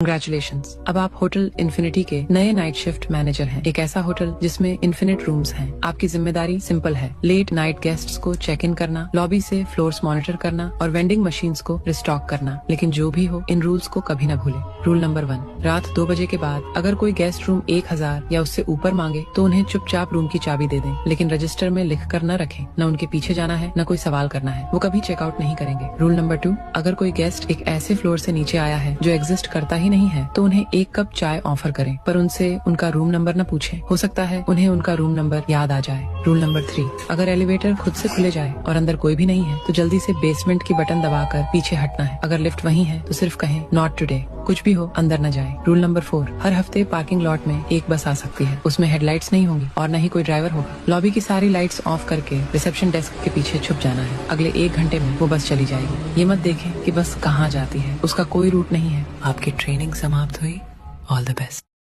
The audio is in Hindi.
कंग्रेचुलेशंस, अब आप होटल इन्फिनिटी के नए नाइट शिफ्ट मैनेजर हैं। एक ऐसा होटल जिसमें इन्फिनिट रूम्स हैं। आपकी जिम्मेदारी सिंपल है, लेट नाइट गेस्ट्स को चेक इन करना, लॉबी से फ्लोर्स मॉनिटर करना और वेंडिंग मशीन्स को रिस्टॉक करना। लेकिन जो भी हो, इन रूल्स को कभी न भूलें। रूल नंबर 1, रात 2 बजे के बाद अगर कोई गेस्ट रूम 1000 या उससे ऊपर मांगे तो उन्हें चुपचाप रूम की चाबी दे दें, लेकिन रजिस्टर में लिख कर न रखें। न उनके पीछे जाना है, न कोई सवाल करना है। वो कभी चेकआउट नहीं करेंगे। रूल नंबर 2, अगर कोई गेस्ट एक ऐसे फ्लोर से नीचे आया है जो एग्जिस्ट करता ही नहीं है तो उन्हें 1 कप चाय ऑफर करें, पर उनसे उनका रूम नंबर न पूछें। हो सकता है उन्हें उनका रूम नंबर याद आ जाए। रूल नंबर 3, अगर एलिवेटर खुद से खुले जाए और अंदर कोई भी नहीं है तो जल्दी से बेसमेंट की बटन दबाकर पीछे हटना है। अगर लिफ्ट वहीं है तो सिर्फ कहें नॉट टुडे। कुछ भी हो, अंदर न जाए। रूल नंबर 4, हर हफ्ते पार्किंग लॉट में एक बस आ सकती है। उसमें हेडलाइट्स नहीं होंगी और न ही कोई ड्राइवर होगा। लॉबी की सारी लाइट्स ऑफ करके रिसेप्शन डेस्क के पीछे छुप जाना है। अगले 1 घंटे में वो बस चली जाएगी। ये मत देखें कि बस कहाँ जाती है, उसका कोई रूट नहीं है। आपकी ट्रेनिंग समाप्त हुई। All the best.